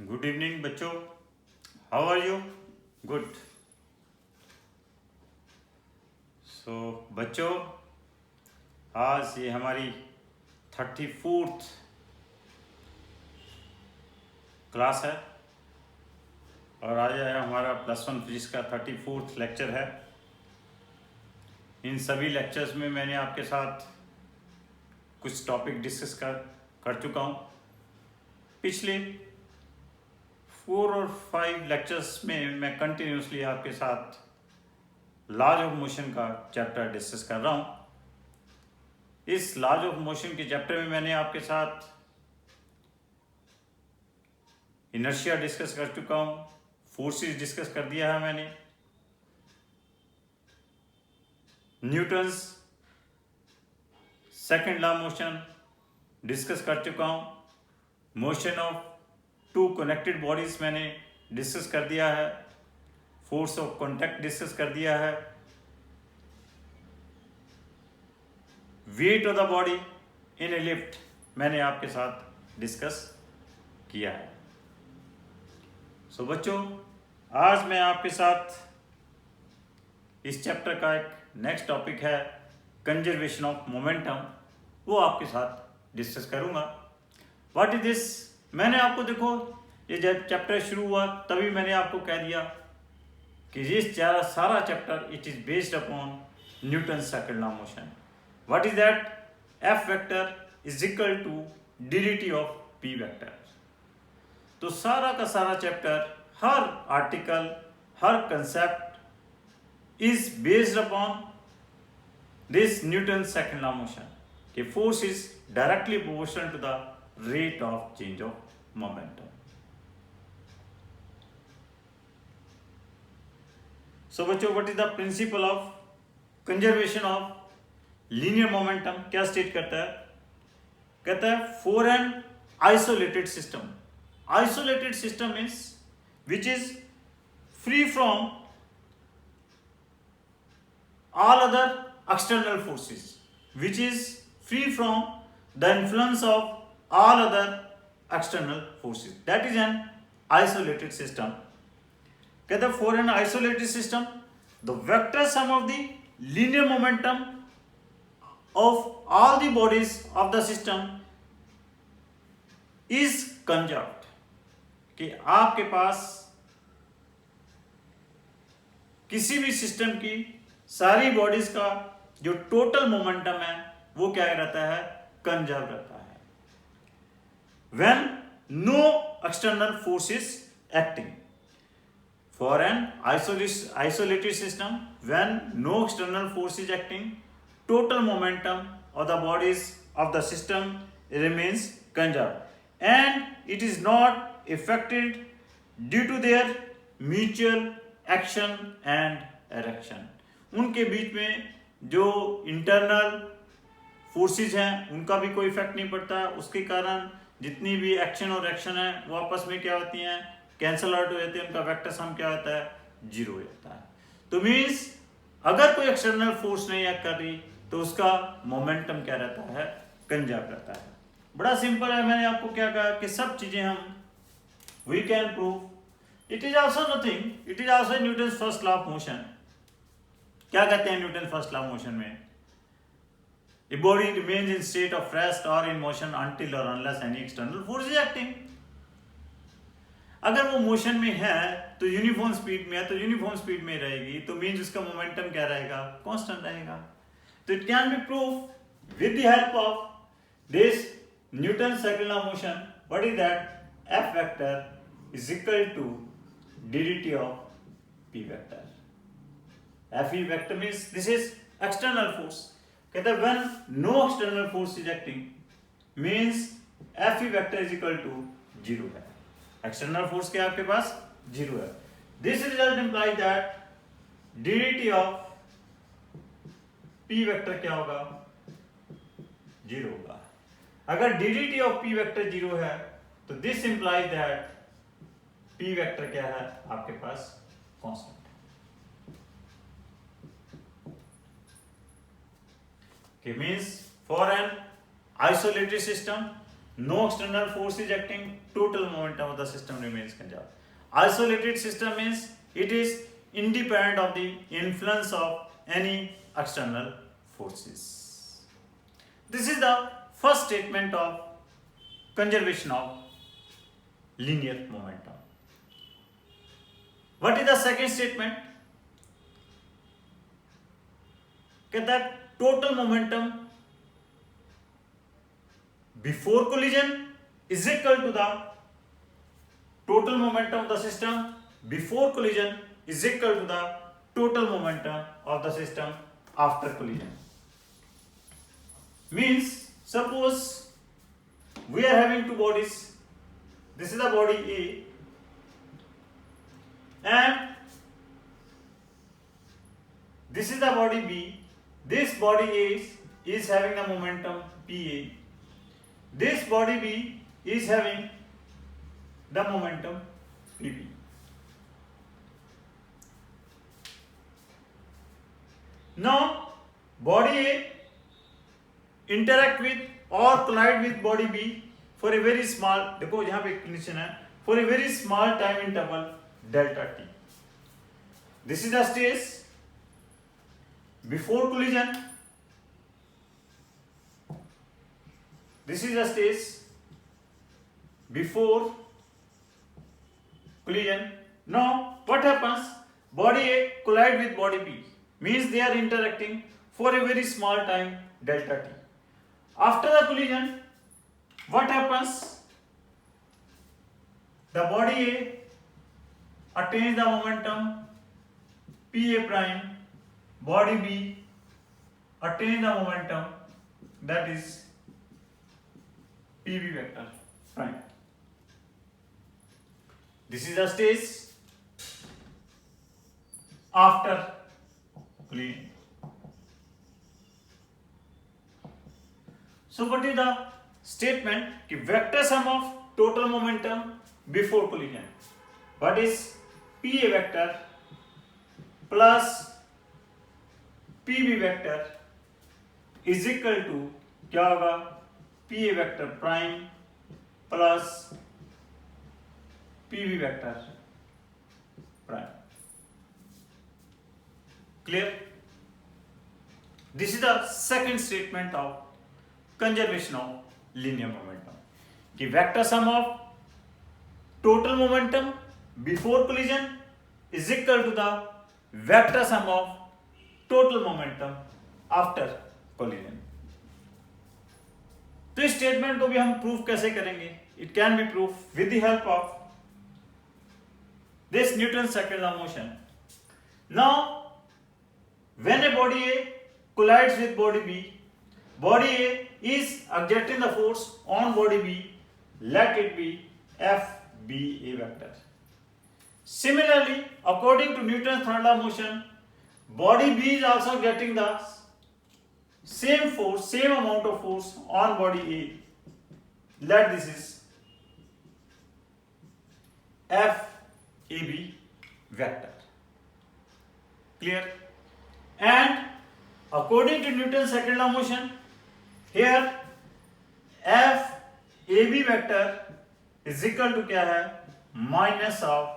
Good evening बच्चों, how are you? Good. सो बच्चों, आज ये हमारी 34th क्लास है और आज है हमारा +1 फिजिक्स का 34th लेक्चर है। इन सभी लेक्चर्स में मैंने आपके साथ कुछ टॉपिक डिस्कस कर चुका हूँ। पिछले 4 और 5 लेक्चर्स में मैं कंटिन्यूसली आपके साथ लॉज ऑफ मोशन का चैप्टर डिस्कस कर रहा हूँ। इस लॉज ऑफ मोशन के चैप्टर में मैंने आपके साथ इनर्शिया डिस्कस कर चुका हूँ, फोर्सेस डिस्कस कर दिया है मैंने, Newton's second law motion discuss कर चुका हूँ, मोशन ऑफ 2 कनेक्टेड बॉडीज मैंने डिस्कस कर दिया है, फोर्स ऑफ कांटेक्ट डिस्कस कर दिया है, weight of the body in A lift मैंने आपके साथ डिस्कस किया है। सो बच्चों, आज मैं आपके साथ इस चैप्टर का एक नेक्स्ट टॉपिक है कंजर्वेशन ऑफ मोमेंटम, वो आपके साथ डिस्कस करूंगा। What is this? मैंने आपको देखो, ये जब चैप्टर शुरू हुआ तभी मैंने आपको कह दिया कि ये सारा chapter it is based upon Newton second law motion. What is that? F vector is equal to dt of p vector. तो सारा का सारा चैप्टर, हर आर्टिकल, हर concept is based upon this Newton second law motion कि force is directly proportional to the rate of change of momentum. So बच्चों, what is the principle of conservation of linear momentum? क्या state करता है? कहता है for an isolated system, isolated system means which is free from all other external forces, which is free from the influence of all other external forces, that is an isolated system. कहते हैं for an isolated system the vector sum of the linear momentum of all the bodies of the system is conserved। कि आपके पास किसी भी system की सारी bodies का जो टोटल मोमेंटम है वो क्या रहता है? कंजर्व रहता है। When no external force is acting. For an isolated system, when no external force is acting, total momentum of the bodies of the system remains conserve and it is not affected due to their mutual action and reaction. उनके बीच में जो internal forces हैं उनका भी कोई effect नहीं पड़ता। उसके कारण जितनी भी एक्शन और रिएक्शन है वो आपस में क्या होती हैं? कैंसल आउट हो जाती है। उनका वेक्टर सम क्या होता है? 0 हो जाता है। तो मीन्स अगर कोई एक्सटर्नल फोर्स नहीं एक्ट कर रही तो उसका मोमेंटम क्या रहता है? कंजर्व रहता है। बड़ा सिंपल है। मैंने आपको क्या कहा कि सब चीजें हम we can prove. It is also nothing, it is also Newton first law of motion. क्या कहते हैं न्यूटन फर्स्ट लॉ मोशन में? A body remains in state of rest और इन मोशन अनटिल और unless any external force is acting. अगर वो motion में है तो यूनिफॉर्म स्पीड में है तो यूनिफॉर्म स्पीड में रहेगी, तो मीन्स उसका मोमेंटम क्या रहेगा? कांस्टेंट रहेगा। तो it can be prove with the help of this Newton second law motion. What is that? F vector is equal to dt of p vector. Fe vector means this is external force। कहते हैं when no external force is acting means Fe vector is equal to 0 है। external force क्या आपके पास? 0 है। This result implies that dt of p vector क्या होगा? 0 होगा। अगर dt of p vector 0 है तो this implies that p vector क्या है आपके पास? constant। Okay, means for an isolated system no external force is acting, total momentum of the system remains conserved. Isolated system means it is independent of the influence of any external forces. This is the first statement of conservation of linear momentum. What is the second statement? That total momentum before collision is equal to the total momentum of the system before collision is equal to the total momentum of the system after collision. Means suppose we are having two bodies. This is the body A and this is the body B. This body A is having the momentum PA. This body B is having the momentum PB. Now body A interact with or collide with body B for a very small, देखो यहाँ पे condition है, for a very small time interval delta t. This is the stage before collision. This is the stage before collision. Now what happens? Body A collide with body B, means they are interacting for a very small time delta t. After the collision, what happens? The body A attains the momentum PA prime, body B attains the momentum that is PB vector prime. This is the stage after collision. So what is the statement? कि vector sum of total momentum before collision. What is PA vector plus PB vector is equal to क्या होगा? PA vector prime plus PB vector prime. Clear? This is the second statement of conservation of linear momentum. कि vector sum of total momentum before collision is equal to the vector sum of total momentum after collision. तो इस statement को भी हम proof कैसे करेंगे? It can be proved with the help of this Newton's second law of motion. Now, when a body A collides with body B, body A is exerting the force on body B, let it be FBA vector. Similarly, according to Newton's third law of motion, body B is also getting the same force, same amount of force on body A. Let this is FAB vector. Clear? And according to Newton's second law of motion, here FAB vector is equal to क्या है? Minus of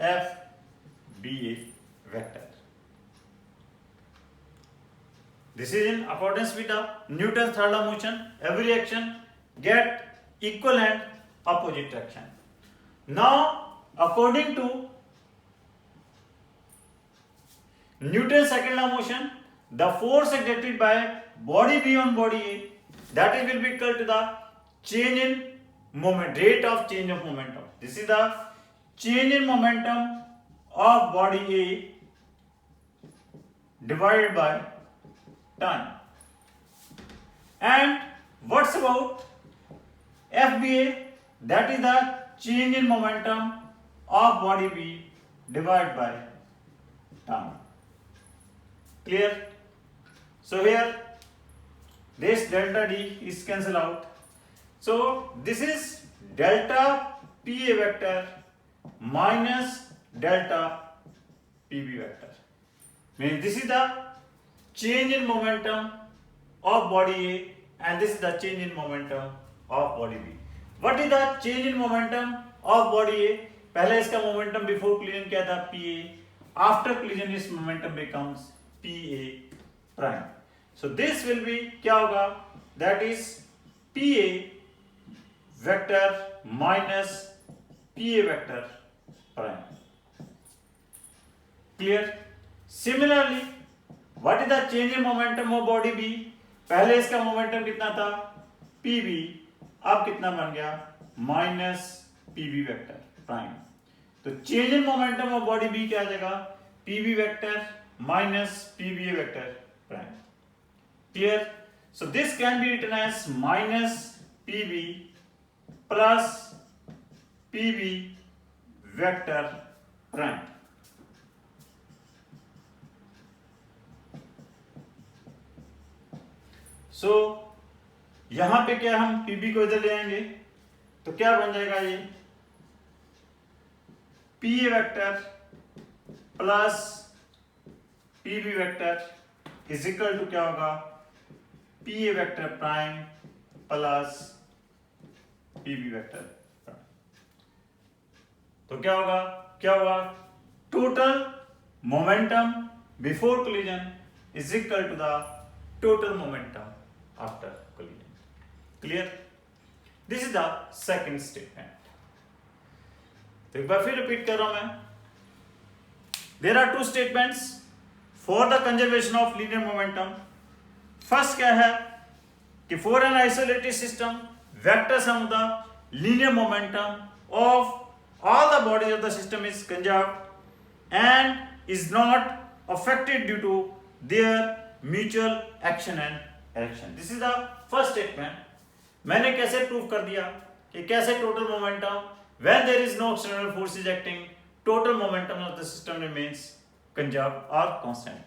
FBA vector. This is in accordance with the Newton's third law of motion. Every action get equal and opposite action. Now, according to Newton's second law of motion, the force exerted by body B on body A, that is will be equal to the change in moment, rate of change of momentum. This is the change in momentum of body A divided by time. And what's about FBA? That is the change in momentum of body B divided by time. Clear? So here this delta D is cancelled out. So this is delta PA vector minus delta PB vector. Means this is the change in momentum of body A and this is the change in momentum of body B. What is the change in momentum of body A? पहले इसका momentum before collision क्या था, P A, after collision इस momentum becomes P A prime. So this will be क्या होगा, that is P A vector minus P A vector prime. Clear? Similarly what is the change in momentum of body B? पहले इसका momentum कितना था, P B, अब कितना बन गया, minus P B vector prime. तो change in momentum of body B क्या आ जाएगा, P B vector minus P B A vector prime. Clear? So this can be written as minus P B plus P B vector prime. So यहां पे क्या, हम PB को इधर ले आएंगे तो क्या बन जाएगा, ये P A vector plus P B vector is equal to क्या होगा, P A vector prime plus P B vector prime. तो क्या होगा, total momentum before collision is equal to the total momentum after collision. Clear? This is the second statement. तो एक बार फिर repeat कर रहा हूं मैं. There are two statements for the conservation of linear momentum. First क्या है कि for an isolated system, vector sum of the linear momentum of all the bodies of the system is conserved and is not affected due to their mutual action and action. This is the first statement. मैंने कैसे prove कर दिया कि कैसे total momentum when there is no external forces acting, total momentum of the system remains conserved और constant.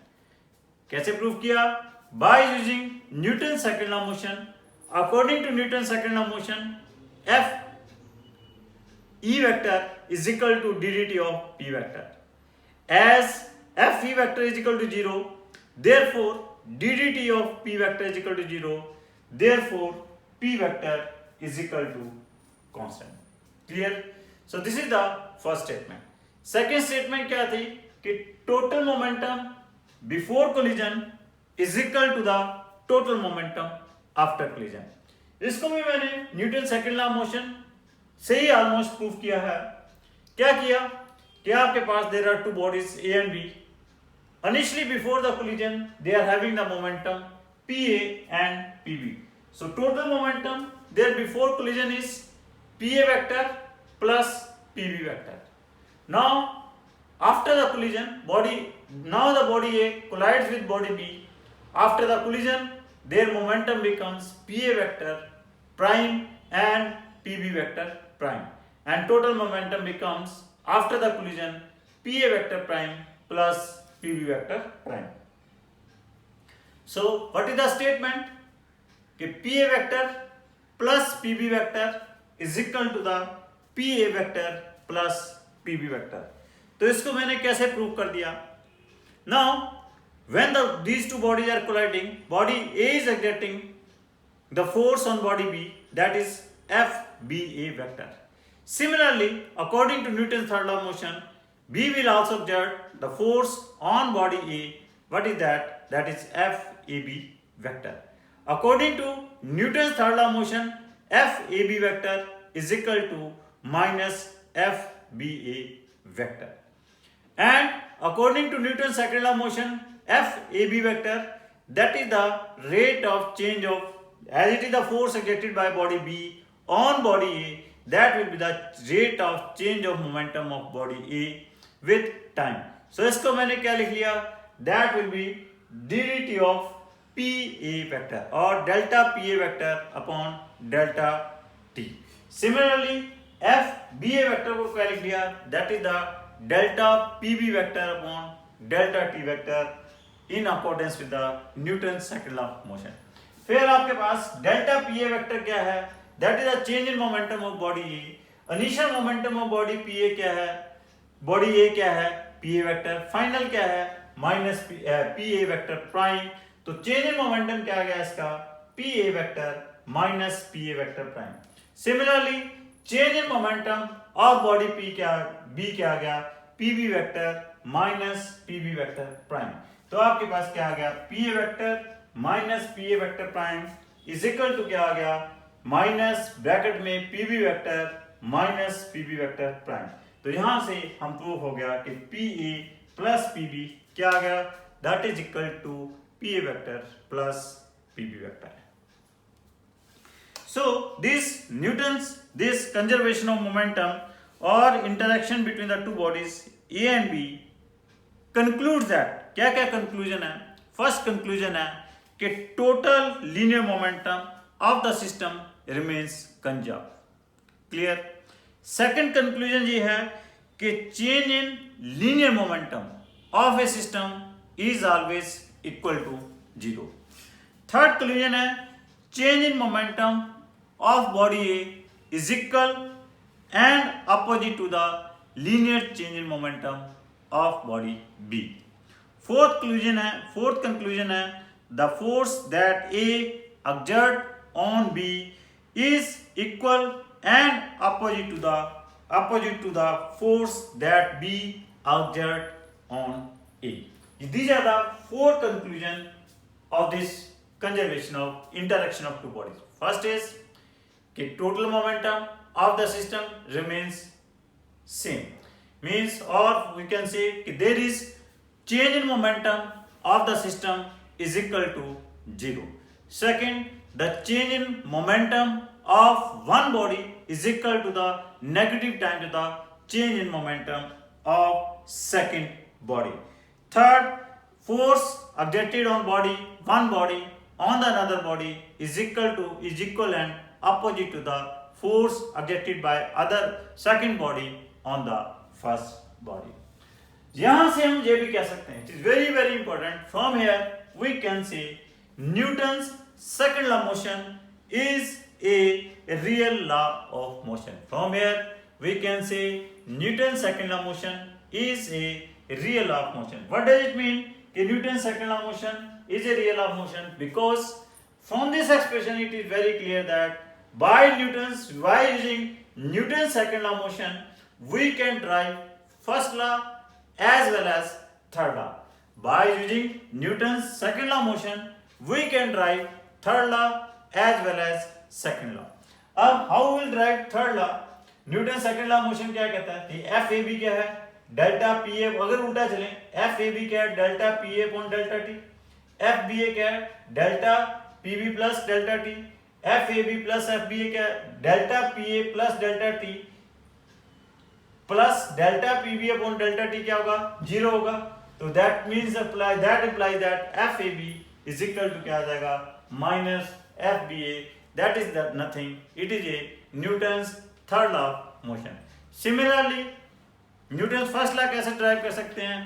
कैसे prove किया, by using Newton second law motion. According to Newton second law motion, F E vector is equal to ddT of p vector. As F E vector is equal to 0, therefore ddT of p vector is equal to 0, therefore p vector is equal to constant. Clear? So this is the first statement. Second statement क्या थी कि total momentum before collision is equal to the total momentum after collision. इसको भी मैंने Newton second law motion से ही almost prove किया है। क्या किया कि आपके पास there are two bodies A and B. Initially before the collision they are having the momentum PA and PB. So total momentum there before collision is PA vector plus PB vector. Now after the collision the body A collides with body B. After the collision their momentum becomes PA vector prime and PB vector prime, and total momentum becomes after the collision PA vector prime plus PB vector prime. So what is the statement कि PA vector plus PB vector is equal to the PA vector plus PB vector. तो इसको मैंने कैसे prove कर दिया? Now when these two bodies are colliding, body A is exerting the force on body B, that is FBA vector. Similarly, according to Newton's third law of motion, B will also exert the force on body A. What is that? That is FAB vector. According to Newton's third law of motion, FAB vector is equal to minus FBA vector. And according to Newton's second law of motion, FAB vector, that is the rate of change of, as it is the force exerted by body B on body A, that will be the rate of change of momentum of body A with time. So इसको मैंने क्या लिख लिया, that will be ddT of PA vector और delta PA vector upon delta T. Similarly FBA vector को क्या लिख लिया, that is the delta PB vector upon delta T vector in accordance with the Newton's second law of motion. फिर आपके पास delta PA vector क्या है, that is the change in momentum of body A. Initial momentum of body PA क्या है, body ए क्या है, P A vector, final क्या है, minus P A vector prime. तो चेंज इन मोमेंटम क्या आ गया इसका, P A vector minus PA vector prime. Similarly, change in momentum of body B क्या आ गया, PB vector minus PB vector prime. तो आपके पास क्या आ गया, PA vector minus PA vector prime is equal to क्या आ गया, माइनस ब्रैकेट में PB vector minus PB vector prime. तो यहां से हम प्रूव हो गया कि PA plus PB क्या आ गया, that is equal to PA vector plus PB vector. So this conservation of momentum or interaction between the two bodies A and B concludes that क्या क्या conclusion है, first conclusion है कि total linear momentum of the system remains conserved. Clear? Second conclusion ये है कि change in linear momentum of a system is always equal to 0. Third conclusion है change in momentum of body A is equal and opposite to the linear change in momentum of body B. Fourth conclusion है the force that A exert on B is equal and opposite to the force that B exert on A. These are the four conclusions of this conservation of interaction of two bodies. First is कि total momentum of the system remains same, means, or we can say कि there is change in momentum of the system is equal to 0. Second, the change in momentum of one body is equal to the negative times the change in momentum of second body. Third, force exerted on one body on the another body is equal and opposite to the force exerted by second body on the first body. यहां से हम ये भी कह सकते हैं, it is very very important, from here we can say Newton's second law of motion is a real law of motion. From here we can say Newton's second law of motion is a real law of motion. What does it mean कि Newton's second law of motion is a real law of motion? Because from this expression it is very clear that by using Newton's second law of motion we can derive first law as well as third law. By using Newton's second law of motion we can derive third law as well as second law. अब how we will derive third law? Newton's second law of motion क्या कहता है कि FAB क्या है, delta P ए, अगर उल्टा चलें एफ ए बी क्या है, delta P A upon delta T, F B A क्या है, delta P B plus delta T, F A B plus F B A क्या है, delta P A plus delta T plus delta P B upon delta T क्या होगा, 0 होगा. तो that means that implies that F A B is equal to क्या आ जाएगा, minus F B A. That is nothing, it is a Newton's third law of motion. Similarly Newton first law कैसे drive कर सकते हैं,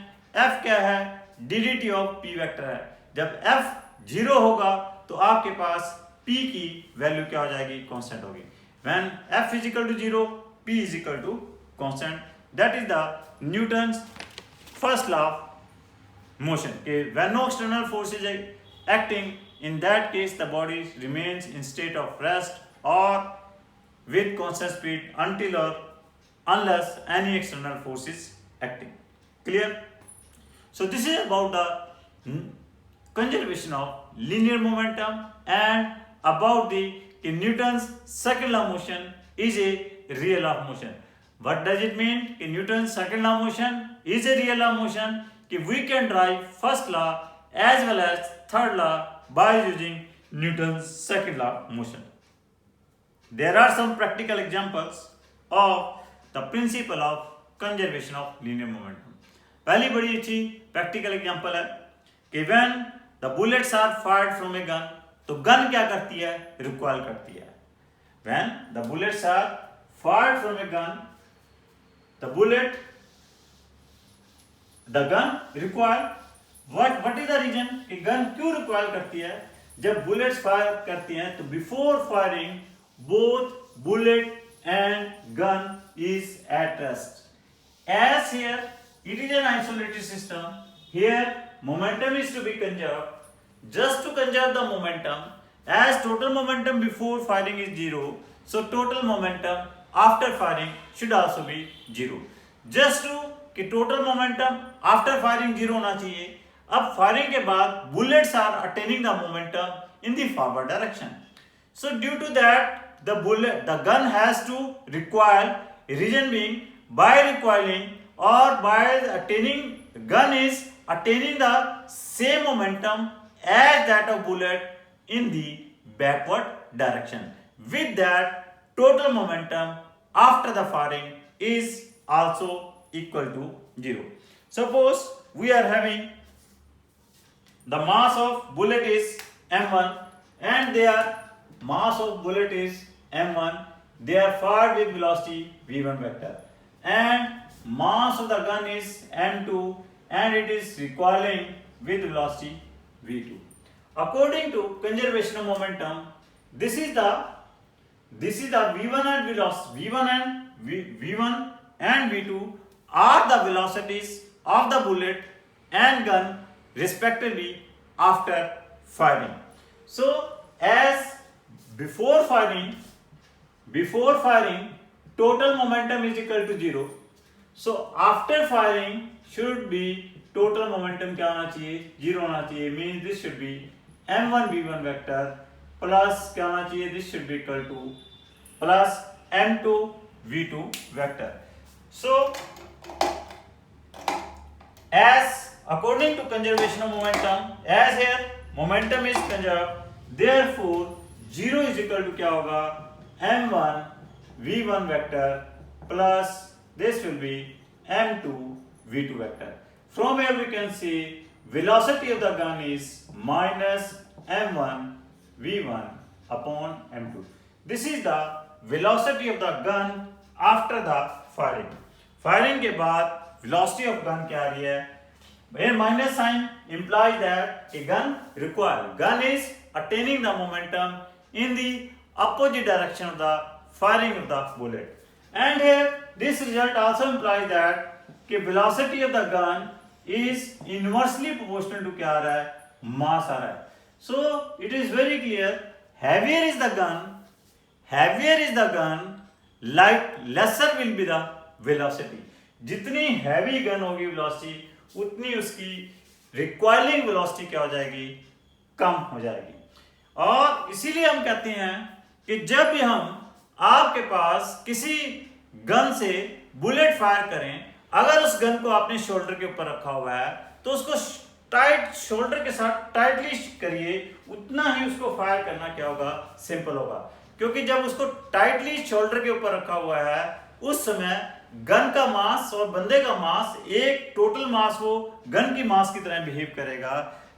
F क्या है, D of P vector है. जब F 0 होगा तो आपके पास P की वैल्यू क्या हो जाएगी, कांस्टेंट होगी. When F is equal to 0, P is equal to constant. That is the Newton's first law of motion. When no external force is acting, in that case the body remains in state of rest or with constant speed unless any external force is acting. Clear? So this is about the conservation of linear momentum and about the Newton's second law of motion is a real law of motion. What does it mean? Newton's second law of motion is a real law of motion. We can derive first law as well as third law by using Newton's second law of motion. There are some practical examples of the principle of conservation of linear momentum. पहली बड़ी अच्छी practical example है कि when the bullets are fired from a gun, तो gun क्या करती है, recoil करती है. When the bullets are fired from a gun, the gun recoil. What is the reason कि गन क्यों रिकॉइल करती है? जब बुलेट्स फायर करती हैं तो before firing both bullet and gun is at rest. As here it is an isolated system, here momentum is to be conserved. Just to conserve the momentum, as total momentum before firing is 0, so total momentum after firing should also be 0. Just to कि total momentum after firing 0 होना चाहिए. अब firing के बाद bullets are attaining the momentum in the forward direction. So due to that, the gun has to recoil. Reason being, by recoiling or by attaining, gun is attaining the same momentum as that of bullet in the backward direction. With that, total momentum after the firing is also equal to 0. Suppose we are having the mass of bullet is m1 and their mass of bullet is m1. They are fired with velocity v1 vector and mass of the gun is m2 and it is recoiling with velocity v2. According to conservation of momentum, this is the v1 and velocity v1 and v2 are the velocities of the bullet and gun respectively after firing. So as before firing total momentum is equal to 0. So after firing should be total momentum क्या होना चाहिए, 0 होना चाहिए. Means this should be m1 v1 vector plus क्या होना चाहिए, this should be equal to plus m2 v2 vector. So as according to conservation of momentum, as here momentum is conserved, therefore 0 is equal to क्या होगा, m1 v1 vector plus this will be m2 v2 vector. From here we can see velocity of the gun is minus m1 v1 upon m2. This is the velocity of the gun after the firing. Firing के बाद velocity of gun क्या आ रही है? Here minus sign implies that a gun recoil. Gun is attaining the momentum in the opposite direction of the firing of the bullet. And here this result also implies that कि velocity of the gun is inversely proportional to क्या आ रहा है? Mass आ रहा है. So it is very clear, heavier is the gun, like lesser will be the velocity. जितनी heavy gun होगी velocity उतनी उसकी रिकॉइलिंग वेलोसिटी क्या हो जाएगी, कम हो जाएगी. और इसीलिए हम कहते हैं कि जब भी हम आपके पास किसी गन से बुलेट फायर करें, अगर उस गन को आपने शोल्डर के ऊपर रखा हुआ है तो उसको टाइट शोल्डर के साथ टाइटली करिए, उतना ही उसको फायर करना क्या होगा, सिंपल होगा. क्योंकि जब उसको टाइटली शोल्डर के ऊपर रखा हुआ है उस समय गन का मास और बंदे का मास एक टोटल मास वो गन की मास की तरह बिहेव करेगा,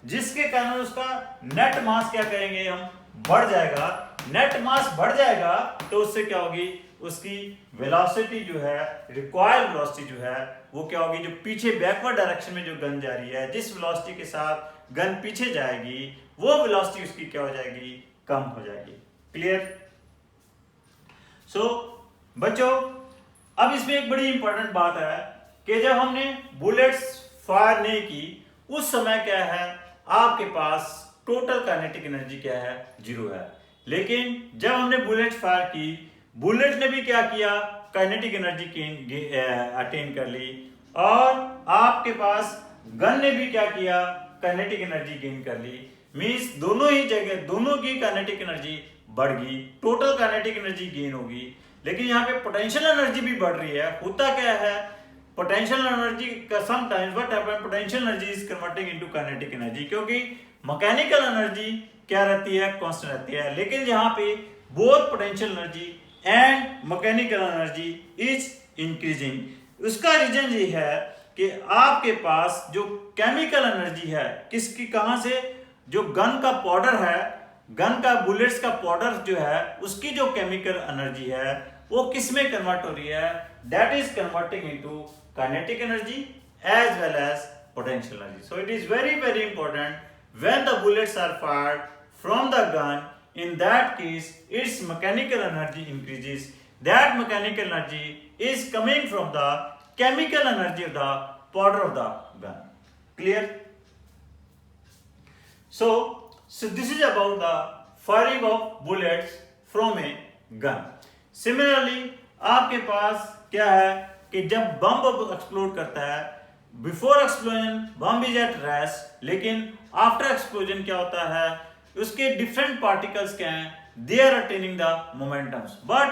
जिसके कारण उसका नेट मास क्या करेंगे हम, बढ़ जाएगा. नेट मास बढ़ जाएगा तो उससे क्या होगी, उसकी वेलोसिटी जो है, रिक्वायर्ड वेलोसिटी जो है वो क्या होगी, जो पीछे बैकवर्ड डायरेक्शन में जो गन जा रही है, जिस वेलोसिटी के साथ गन पीछे जाएगी वो वेलोसिटी उसकी क्या हो जाएगी, कम हो जाएगी. क्लियर? सो बच्चों, अब इसमें एक बड़ी इंपॉर्टेंट बात है कि जब हमने बुलेट्स फायर नहीं की उस समय क्या है, आपके पास टोटल काइनेटिक एनर्जी क्या है, 0 है. लेकिन जब हमने बुलेट फायर की, बुलेट ने भी क्या किया, काइनेटिक एनर्जी अटेन कर ली, और आपके पास गन ने भी क्या किया, काइनेटिक एनर्जी गेन कर ली. मींस दोनों ही जगह दोनों की काइनेटिक एनर्जी बढ़ गई, टोटल काइनेटिक एनर्जी गेन होगी. लेकिन यहाँ पे पोटेंशियल एनर्जी भी बढ़ रही है. होता क्या है, पोटेंशियल एनर्जी का sometimes what happen, potential energy is converting into kinetic energy, क्योंकि मैकेनिकल एनर्जी क्या रहती है, कांस्टेंट रहती है. लेकिन यहाँ पे both potential energy and mechanical energy is increasing. उसका रीजन ये है कि आपके पास जो केमिकल एनर्जी है, किसकी, कहां से, जो गन का पाउडर है, गन का बुलेट्स का पाउडर जो है उसकी जो केमिकल एनर्जी है वो किस में कन्वर्ट हो रही है, that is converting into kinetic energy as well as potential energy. So it is very very important when the bullets are fired from the gun, in that case its mechanical energy increases. That mechanical energy is coming from the chemical energy of the powder of the gun. Clear? So this is about the firing of bullets from a gun. Similarly, आपके पास क्या है कि जब बम explode करता है, before explosion bomb is at rest, लेकिन after explosion क्या होता है, उसके डिफरेंट पार्टिकल्स क्या हैं, they are attaining the momentums, but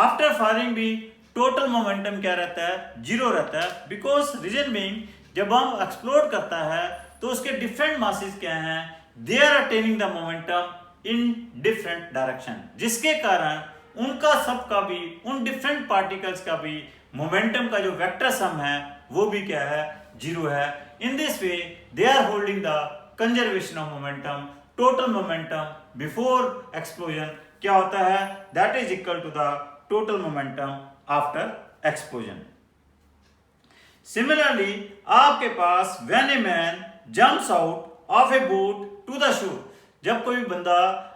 after firing भी टोटल मोमेंटम क्या रहता है, जीरो रहता है, बिकॉज रीजन बीइंग जब बम एक्सप्लोड करता है तो उसके डिफरेंट मासेस क्या हैं, they are attaining the momentum in different direction, जिसके कारण उनका सबका भी, उन डिफरेंट पार्टिकल्स का भी मोमेंटम का जो वेक्टर सम है वो भी क्या है, जीरो है. In this way they are holding the conservation of momentum. Total momentum before explosion क्या होता है, that is equal to the total momentum after explosion. Similarly आपके पास when a man jumps out of a boat to the shore, जब कोई बंदा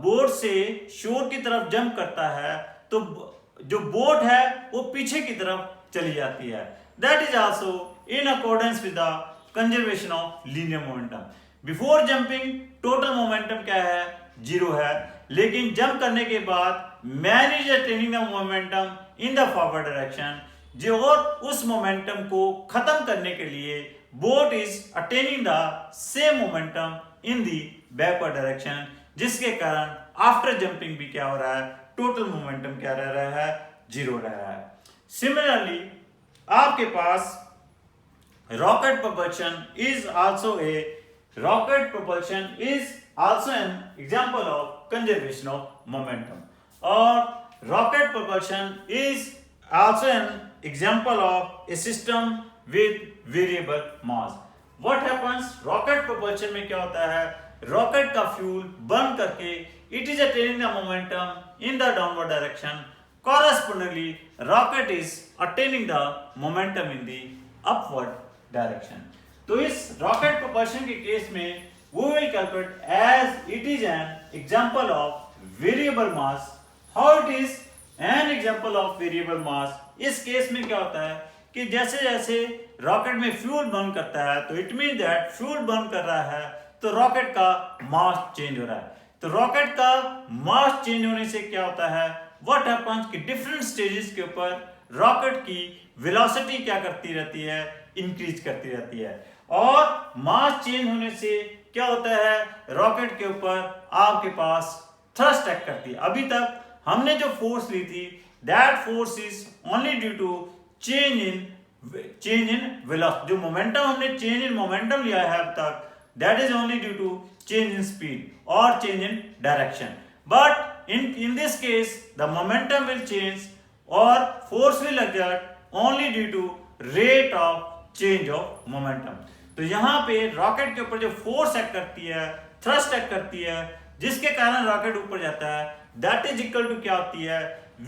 boat से शोर की तरफ जंप करता है तो जो बोट है वो पीछे की तरफ चली जाती है. That is also in accordance with the conservation of linear momentum. Before jumping total momentum क्या है, जीरो है, लेकिन जंप करने के बाद man is attaining the momentum in the forward direction, जो और उस मोमेंटम को खत्म करने के लिए boat is attaining the same momentum in the backward direction, जिसके कारण आफ्टर जंपिंग भी क्या हो रहा है, टोटल मोमेंटम क्या रह रहा है, जीरो रह रहा है. सिमिलरली आपके पास rocket propulsion is also an example of conservation of momentum, or rocket propulsion is also an example of a system with variable mass. What happens, rocket propulsion में क्या होता है, रॉकेट का फ्यूल बर्न करके it is attaining the momentum in the downward direction. Correspondingly, rocket is attaining the momentum in the upward direction. तो इस rocket propulsion के case में we will calculate as it is an example of variable mass. How it is an example of variable mass? इस case में क्या होता है कि जैसे जैसे रॉकेट में फ्यूल बर्न करता है तो it mean that fuel burn कर रहा है तो रॉकेट का मास चेंज हो रहा है. तो रॉकेट का मास चेंज होने से क्या होता है, व्हाट हैपेंस कि डिफरेंट स्टेजेस के ऊपर रॉकेट की वेलोसिटी क्या करती रहती है, इंक्रीज करती रहती है. और मास चेंज होने से क्या होता है, रॉकेट के ऊपर आपके पास थ्रस्ट एक्ट करती है. अभी तक हमने जो फोर्स ली थी that force is only due to change in velocity. जो मोमेंटम हमने चेंज इन मोमेंटम लिया है अब तक that is only due to change in speed और change in direction. But in this case the momentum will change or force will exert only due to rate of change of momentum. तो यहाँ पे rocket के ऊपर जो force act करती है, thrust act करती है, जिसके कारण रॉकेट ऊपर जाता है, दैट इज इक्वल टू क्या होती है,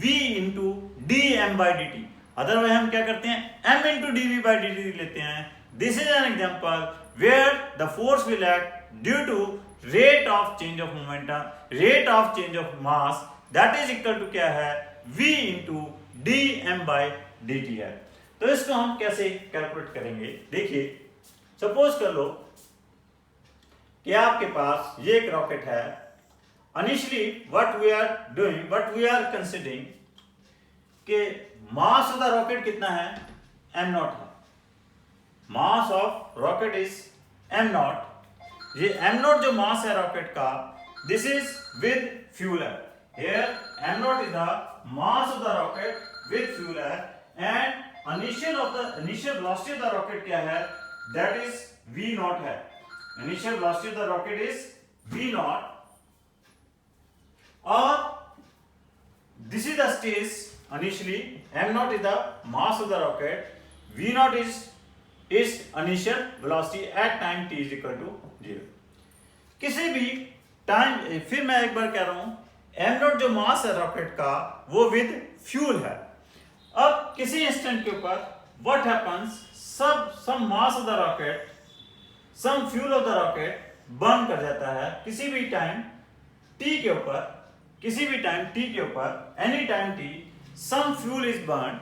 v into D M by D T. Otherwise हम क्या करते हैं, m into D V by D T लेते हैं. This is an example where the force will act due to rate of change of momentum, rate of change of mass, that is equal to क्या है, v into dm by dt है. तो इसको हम कैसे calculate करेंगे, देखिए suppose कर लो कि आपके पास ये एक रॉकेट है. Initially what we are doing, what we are considering कि मास ऑफ द रॉकेट कितना है, m नॉट है. Mass of rocket is m naught. ये m नॉट जो मास है रॉकेट का, दिस इज विद फ्यूल है. Here m naught is the mass of the rocket with fuel है, and initial velocity of the rocket क्या है, that is v naught है. Initial velocity of the rocket is v naught, और this is the stage. Initially m naught is the mass of the rocket, v not is initial velocity at time t is equal to 0. किसी भी time, फिर मैं एक बार कह रहा हूं, m naught जो मास है रॉकेट का वो विद फ्यूल है. अब किसी इंस्टेंट के ऊपर what happens, some mass of the rocket, some fuel of the rocket burn कर जाता है किसी भी टाइम t के ऊपर, किसी भी टाइम t के ऊपर, any time t, some fuel is burn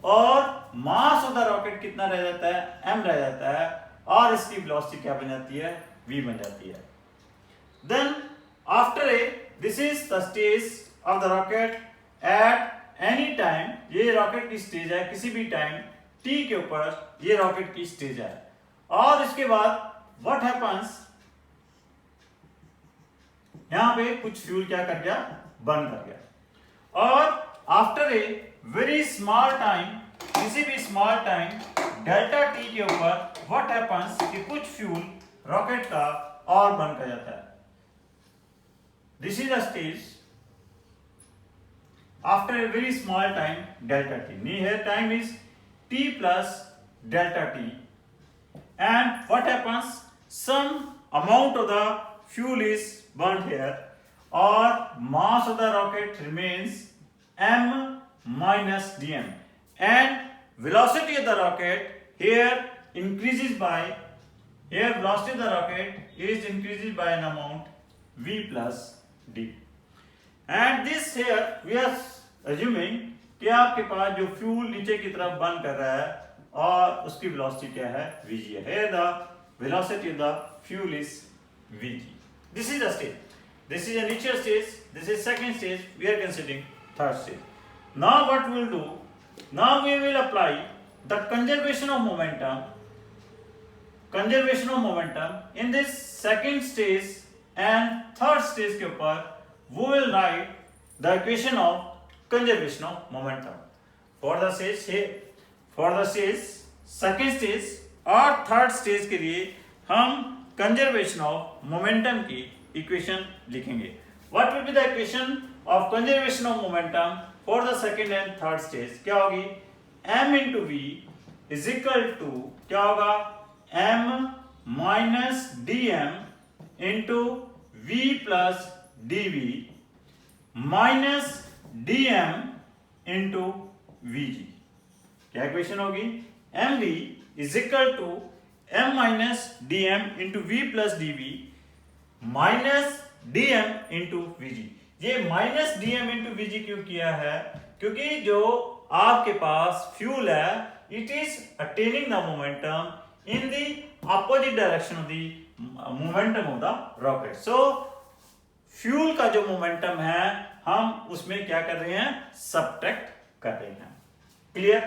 और मास ऑफ द रॉकेट कितना रह जाता है, m रह जाता है, और इसकी वेलोसिटी क्या बन जाती है, v बन जाती है. Then after a this is the stage of the rocket at any time, ये रॉकेट की स्टेज है किसी भी टाइम t के ऊपर, ये रॉकेट की स्टेज है। और इसके बाद व्हाट हैपन्स, यहां पे कुछ फ्यूल क्या कर गया, बर्न कर गया। और after a very small time, किसी भी स्मॉल टाइम डेल्टा टी के ऊपर व्हाट हैपन्स कि कुछ फ्यूल रॉकेट का और बर्न कर जाता है। This is the stage after a very small time delta t. Here time is t plus delta t, and what happens, some amount of the fuel is burnt here, or mass of the rocket remains m minus dm, and velocity of the rocket here increases by, here velocity of the rocket is increases by an amount v plus d, and this here we are assuming कि आपके पास जो fuel नीचे की तरफ burn कर रहा है और उसकी वेलोसिटी क्या है, vg है। Here the velocity of the fuel is vg. This is the stage. This is initial stage. This is second stage. We are considering third stage. Now what we will do? Now we will apply the conservation of momentum. Conservation of momentum in this second stage and third stage के ऊपर we will write the equation of conservation of momentum for the stage here, for the stage second stage और third stage के लिए हम conservation of momentum की equation लिखेंगे। What will be the equation of conservation of momentum for the second and third stage? क्या होगी, m into v is equal to क्या होगा, m minus dm into v plus dv minus dm into vg। क्या equation होगी, mv is equal to m minus dm into v plus dv minus dm into vg। ये minus dm into vg क्यों किया है, क्योंकि जो आपके पास fuel है it is attaining the momentum in the opposite direction of the momentum of the rocket। So fuel का जो मोमेंटम है हम उसमें क्या कर रहे हैं, सब्ट्रैक्ट कर रहे हैं। Clear,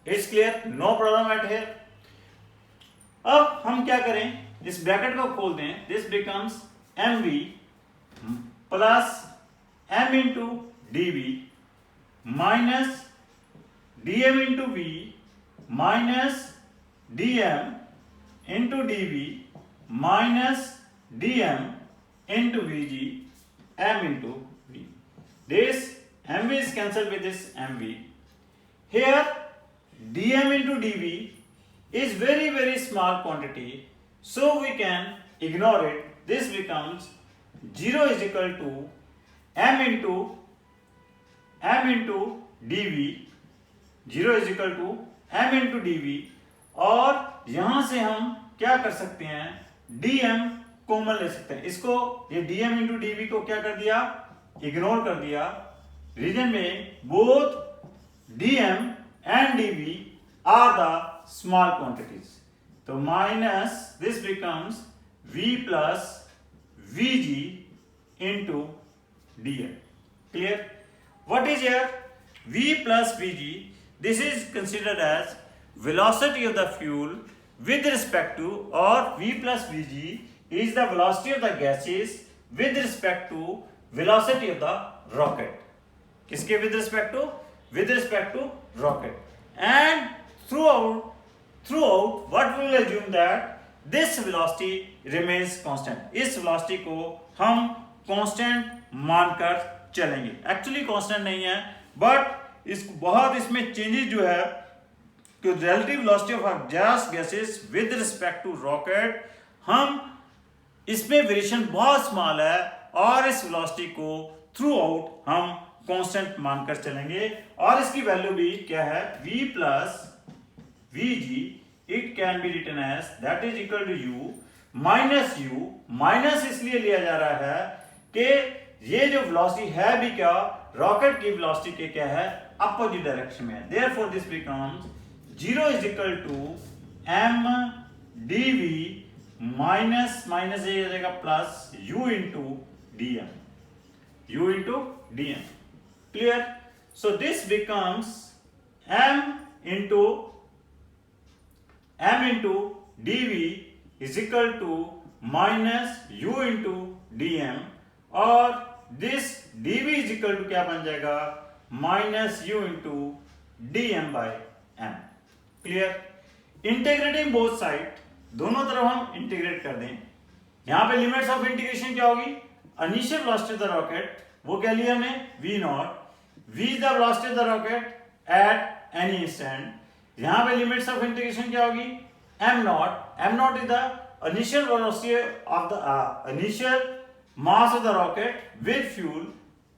it's clear, no problem at here. अब हम क्या करें, इस ब्रैकेट को खोल दें, this becomes mv plus m into dv minus dm into v minus dm into dv minus dm into vg m into v. This mv is cancelled with this mv. Here dm into dv is very small quantity, so we can ignore it. This becomes 0 is equal to m into dv, 0 is equal to m into dv, और यहां से हम क्या कर सकते हैं, dm common ले सकते हैं। इसको ये dm into dv को क्या कर दिया, इग्नोर कर दिया। रीजन में both dm and dv are the small quantities, तो minus this becomes v plus vg into dm। Clear, what is here v plus vg, this is considered as velocity of the fuel with respect to, or v plus vg is the velocity of the gases with respect to velocity of the rocket। किसके with respect to, with respect to rocket, and throughout what we will assume that this velocity remains constant। इस velocity को हम constant मानकर चलेंगे। Actually constant नहीं है, but इस बहुत इसमें changes जो है कि relative velocity of gases with respect to rocket, हम इसमें वेरिएशन बहुत स्मॉल है और इस वेलोसिटी को थ्रू आउट हम कांस्टेंट मानकर चलेंगे, और इसकी वैल्यू भी क्या है, v plus vg, it can be written as that is equal to u minus u। Minus इसलिए लिया जा रहा है कि ये जो वेलोसिटी है भी क्या, रॉकेट की वेलोसिटी के क्या है, अपोजिट डायरेक्शन में है। Therefore this becomes 0 is equal to m dv minus minus ये हो जाएगा plus u into dm, u into dm. Clear? So this becomes m into dv is equal to minus u into dm, और this dv is equal to क्या बन जाएगा, minus u into dm by m. Clear? Integrating both side, दोनों तरफ हम integrate कर दें. यहां पे लिमिट्स ऑफ इंटीग्रेशन क्या होगी, initial velocity of the rocket वो क्या लिया हमने, v not. v is the velocity of the rocket at any instant. यहां पे लिमिट्स ऑफ इंटीग्रेशन क्या होगी, m not. m naught is the initial velocity of the initial mass of the rocket with fuel.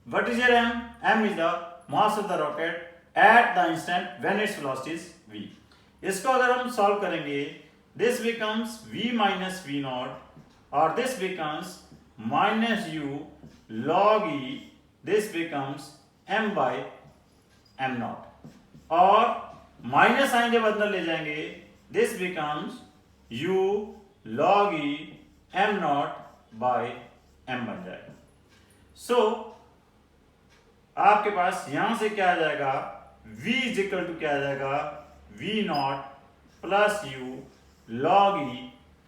What is your m? m is the mass of the rocket at the instant when its velocity is v. इसको अगर हम solve करेंगे, this becomes v minus v naught, or this becomes minus u log e, this becomes m by m naught, और minus sign जब अंदर ले जाएंगे, this becomes u log e m naught by m बन जाएगा. so आपके पास यहां से क्या आ जाएगा, v इज इक्वल टू क्या आ जाएगा, v naught plus u log e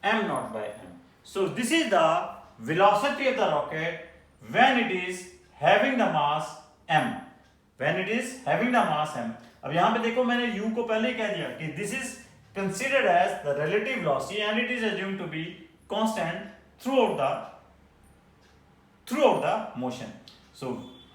m naught by m. So this is the velocity of the rocket when it is having the mass m. When it is having the mass m. अब यहां पे देखो, मैंने u को पहले ही कह दिया कि this is considered as the relative velocity and it is assumed to be constant throughout the motion. So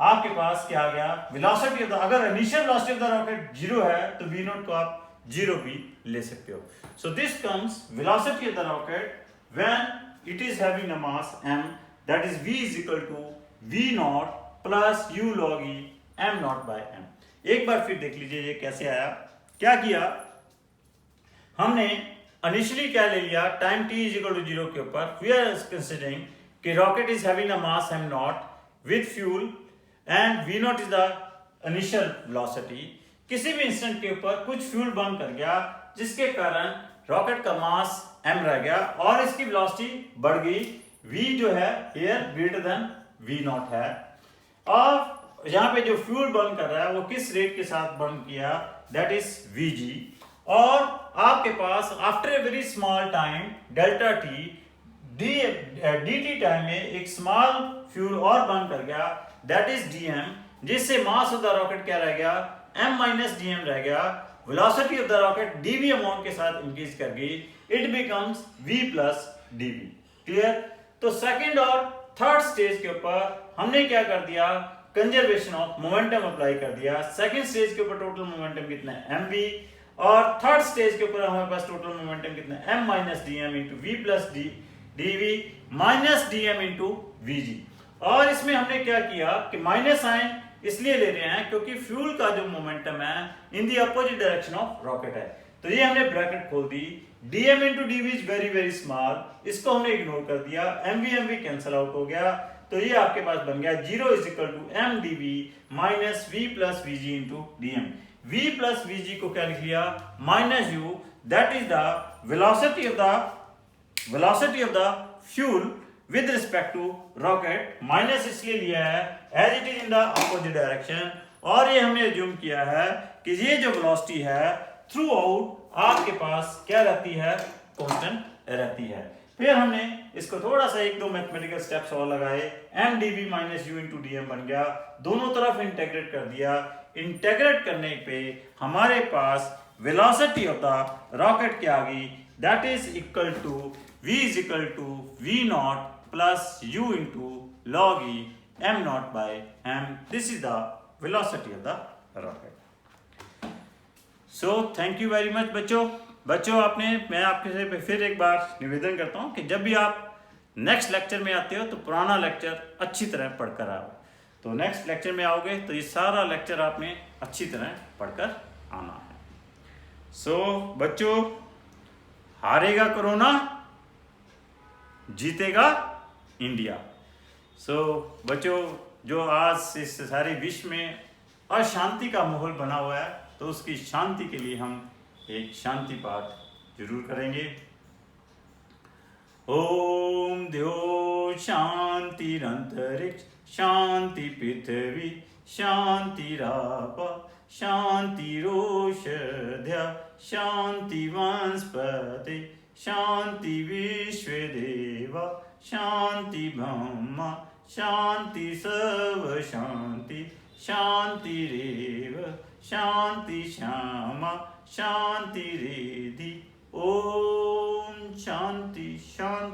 आपके पास क्या आ गया, वेलोसिटी ऑफ द, अगर initial velocity of the rocket zero है तो v नॉट को आप जीरो भी ले सकते हो. So this comes velocity of the rocket when it is having a mass m, that is v is equal to v not plus u log e m not by m. एक बार फिर देख लीजिए ये कैसे आया. क्या किया हमने, इनिशियली क्या ले लिया, time t is equal to zero के ऊपर वी आर कंसीडरिंग कि rocket is having a mass m not with fuel and v not is the initial velocity. किसी भी इंस्टेंट के ऊपर कुछ फ्यूल बर्न कर गया जिसके कारण रॉकेट का मास m रह गया और इसकी वेलोसिटी बढ़ गई. v जो है here greater than v naught है, और यहाँ पे जो फ्यूल बर्न कर रहा है वो किस रेट के साथ बर्न किया, दैट इज vg. और आपके पास after a very small time delta t dt time में एक स्मॉल फ्यूल और बर्न कर गया, दैट इज dm, जिससे मास ऑफ द रॉकेट क्या रह गया, m माइनस dm रह गया. Velocity of the rocket dv amount के साथ इंक्रीज कर गई, it becomes v plus dv. Clear? तो सेकंड और थर्ड स्टेज के ऊपर हमने क्या कर दिया, कंजर्वेशन ऑफ मोमेंटम अप्लाई कर दिया. सेकंड स्टेज के ऊपर टोटल मोमेंटम कितना है, mv, और थर्ड स्टेज के ऊपर हमारे पास टोटल मोमेंटम कितना है, m minus dm into v plus dv minus dm into vg. और इसमें हमने क्या किया कि माइनस साइन इसलिए ले रहे हैं क्योंकि फ्यूल का जो मोमेंटम है in the opposite direction of rocket है. तो ये हमने ब्रैकेट खोल दी, dm into dv is very very small, इसको हमने इग्नोर कर दिया, mv कैंसिल आउट हो गया. तो ये आपके पास बन गया 0 is equal to m dv minus v plus vg into dm. v plus vg को क्या लिख लिया, minus u, that is the velocity of the fuel with respect to rocket. माइनस इसलिए लिया है as it is in the opposite direction, और ये हमने assume किया है कि ये जो velocity है थ्रू आउट आपके पास क्या रहती है, कांस्टेंट रहती है. फिर हमने इसको थोड़ा सा एक दो मैथमेटिकल स्टेप्स और लगाए, m dv minus u into dm बन गया, दोनों तरफ इंटेग्रेट कर दिया. इंटेग्रेट करने पे हमारे पास वेलोसिटी ऑफ द रॉकेट क्या आ गई, that is equal to v is equal to v not plus u into log e m naught by m. This is the velocity of the rocket. So thank you very much बच्चों मैं आपके से फिर एक बार निवेदन करता हूँ कि जब भी आप नेक्स्ट लेक्चर में आते हो तो पुराना लेक्चर अच्छी तरह पढ़कर आओ. तो नेक्स्ट लेक्चर में आओगे तो ये सारा लेक्चर आपने अच्छी तरह पढ़कर आना है. सो बच्चों, हारेगा कोरोना, जीतेगा इंडिया. सो बच्चों, जो आज इस सारे विश्व में अशांति का माहौल बना हुआ है तो उसकी शांति के लिए हम एक शांति पाठ जरूर करेंगे. ओम द्यो शांतिरंतरिक्ष शांति पृथ्वी शांतिराप शांतिरोषध्या शांति वनस्पति शांति विश्वदेवा शांति ब्रह्मा शांति सर्व शांति शांतिरेव शांति श्यामा शांतिरेधि। ओम शांति शांति।